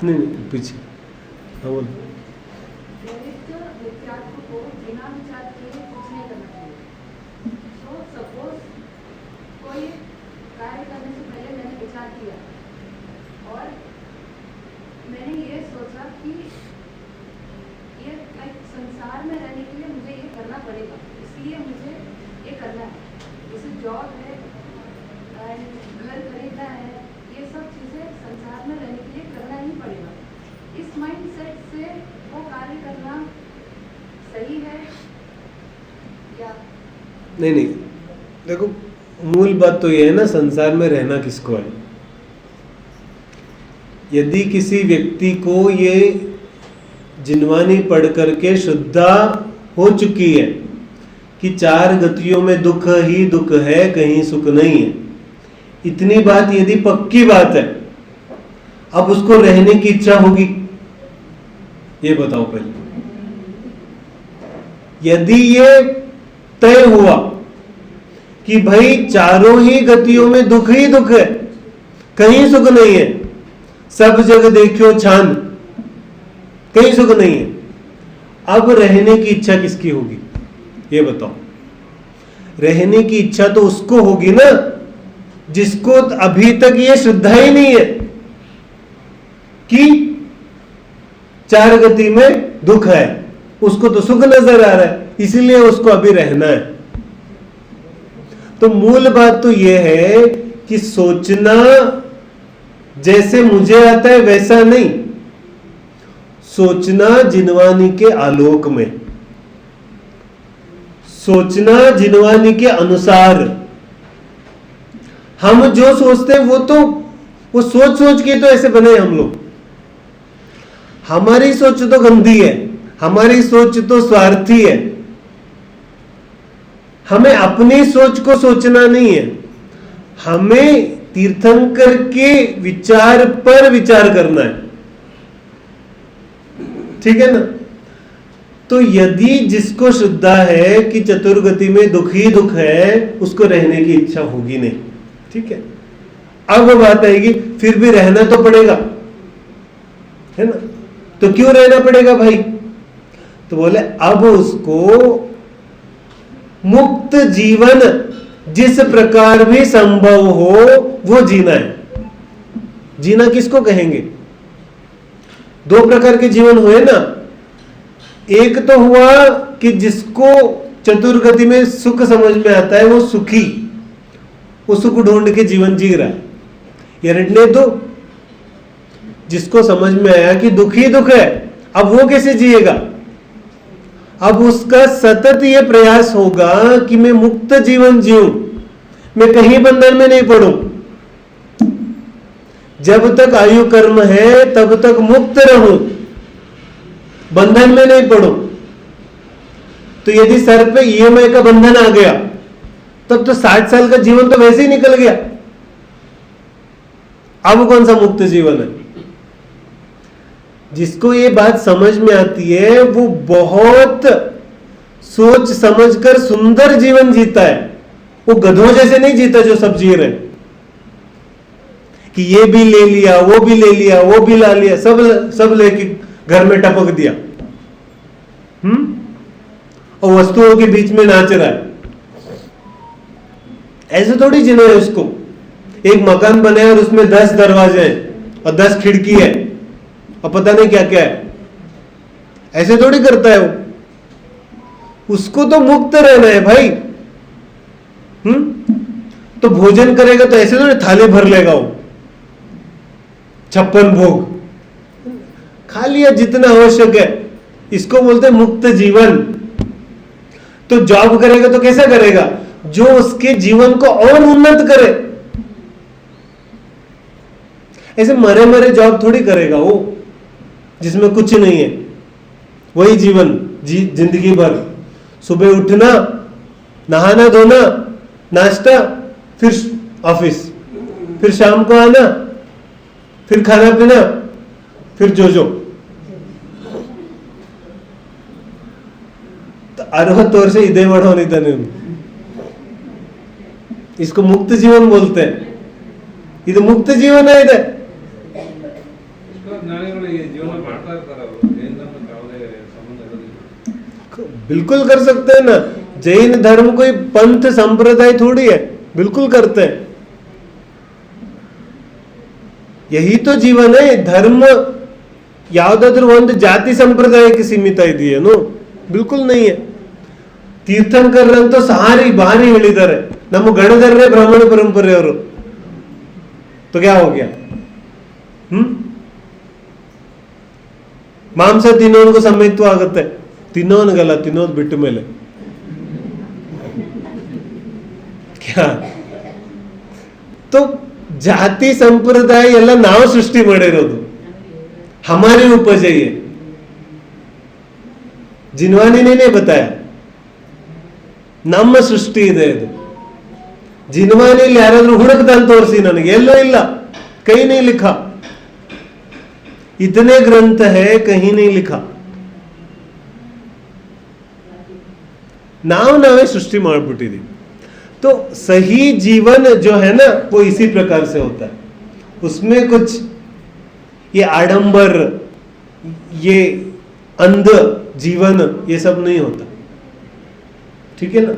नहीं पीछे, हाँ बोल। नहीं नहीं, देखो मूल बात तो ये है ना, संसार में रहना किसको है। यदि किसी व्यक्ति को ये जिनवानी पढ़ करके शुद्धा हो चुकी है कि 4 गतियों में दुख ही दुख है, कहीं सुख नहीं है, इतनी बात यदि पक्की बात है, अब उसको रहने की इच्छा होगी? ये बताओ पहले। यदि ये तय हुआ कि भाई चारों ही गतियों में दुख ही दुख है, कहीं सुख नहीं है, सब जगह देखियो छान, कहीं सुख नहीं है, अब रहने की इच्छा किसकी होगी? ये बताओ। रहने की इच्छा तो उसको होगी ना जिसको अभी तक ये श्रद्धा ही नहीं है कि 4 गति में दुख है, उसको तो सुख नजर आ रहा है, इसीलिए उसको अभी रहना है। तो मूल बात तो यह है कि सोचना जैसे मुझे आता है वैसा नहीं, सोचना जिनवानी के आलोक में, सोचना जिनवानी के अनुसार। हम जो सोचते हैं वो सोच सोच के तो ऐसे बने हम लोग। हमारी सोच तो गंदी है, हमारी सोच तो स्वार्थी है। हमें अपनी सोच को सोचना नहीं है, हमें तीर्थंकर के विचार पर विचार करना है, ठीक है ना। तो यदि जिसको श्रद्धा है कि चतुर्गति में दुख ही दुख है, उसको रहने की इच्छा होगी नहीं, ठीक है। अब बात आएगी, फिर भी रहना तो पड़ेगा, है ना। तो क्यों रहना पड़ेगा भाई? तो बोले अब उसको मुक्त जीवन जिस प्रकार भी संभव हो वो जीना है। जीना किसको कहेंगे? 2 प्रकार के जीवन हुए ना। एक तो हुआ कि जिसको चतुर्गति में सुख समझ में आता है वो सुखी, वो सुख ढूंढ के जीवन जी रहा है। ಎರಡನೇ तो जिसको समझ में आया कि दुख ही दुख है, अब वो कैसे जिएगा? अब उसका सतत ये प्रयास होगा कि मैं मुक्त जीवन जीऊं, मैं कहीं बंधन में नहीं पड़ूं। जब तक आयु कर्म है तब तक मुक्त रहूं, बंधन में नहीं पड़ूं। तो यदि सर पे ईएमआई का बंधन आ गया तब तो 60 साल का जीवन तो वैसे ही निकल गया। अब कौन सा मुक्त जीवन है? जिसको ये बात समझ में आती है वो बहुत सोच समझकर सुंदर जीवन जीता है। वो गधों जैसे नहीं जीता जो सब जी रहे कि ये भी ले लिया, वो भी ले लिया, वो भी ला लिया, सब लेके घर में टपक दिया, और वस्तुओं के बीच में नाच रहा है। ऐसे थोड़ी जीना है उसको। एक मकान बने और उसमें 10 दरवाजे हैं और 10 खिड़की है और पता नहीं क्या क्या है, ऐसे थोड़ी करता है वो। उसको तो मुक्त रहना है भाई। तो भोजन करेगा तो ऐसे थोड़ी थाली भर लेगा वो, 56 भोग खा लिया जितना आवश्यक है। इसको बोलते हैं मुक्त जीवन। तो जॉब करेगा तो कैसे करेगा? जो उसके जीवन को और उन्नत करे। ऐसे मरे मरे जॉब थोड़ी करेगा वो जिसमें कुछ नहीं है। वही जीवन जिंदगी भर, सुबह उठना, नहाना धोना, नाश्ता, फिर ऑफिस, फिर शाम को आना, फिर खाना पीना, फिर जो 60 ವರ್ಷ ಇದೇ ಮಾಡೋನಿದ್ದಾನೆ। इसको मुक्त जीवन बोलते हैं। ಇದು ಮುಕ್ತ ಜೀವನ ಇದೆ। बिल्कुल कर सकते हैं ना। जैन धर्म कोई पंथ संप्रदाय थोड़ी है, बिल्कुल करते हैं। यही तो जीवन है। धर्म ಯಾವುದಾದ್ರೂ ಒಂದು ಜಾತಿ ಸಂಪ್ರದಾಯಕ್ಕೆ ಸೀಮಿತ ಇದೆಯೇನು? ಬಿಲ್ಕುಲ್ नहीं है। ತೀರ್ಥಂಕರಂತೂ ಸಾರಿ ಬಾರಿ ಹೇಳಿದ್ದಾರೆ, ನಮ್ಮ ಗಣಧರ್ನೇ ಬ್ರಾಹ್ಮಣ ಪರಂಪರೆಯವರು। तो क्या हो गया? ಮಾಂಸ ತಿನ್ನೋನ್ಗೂ ಸಮ್ಮಿತ್ವ ಆಗುತ್ತೆ, ತಿನ್ನೋನ್ಗಲ್ಲ, ತಿನ್ನೋದು ಬಿಟ್ಟ ಮೇಲೆ। क्या तो ಜಾತಿ ಸಂಪ್ರದಾಯ ಎಲ್ಲ ನಾವು ಸೃಷ್ಟಿ ಮಾಡಿರೋದು, हमारी उपज है ये। जिनवानी ने नहीं बताया, ನಮ್ಮ ಸೃಷ್ಟಿ ಇದೆ ಇದು। ಜಿನ್ವಾನಿಲಿ ಯಾರಾದ್ರೂ ಹುಡುಕ್ತಾನೆ ತೋರಿಸಿ ನನಗೆ, ಎಲ್ಲೋ ಇಲ್ಲ, कहीं नहीं लिखा। इतने ग्रंथ है, कहीं नहीं लिखा। नावे सृष्टि मारबिಟ್ಟಿದ್ದೀವಿ। तो सही जीवन जो है ना, वो इसी प्रकार से होता है। उसमें कुछ ये आडंबर, ये अंध जीवन, ये सब नहीं होता। ठीक है ना।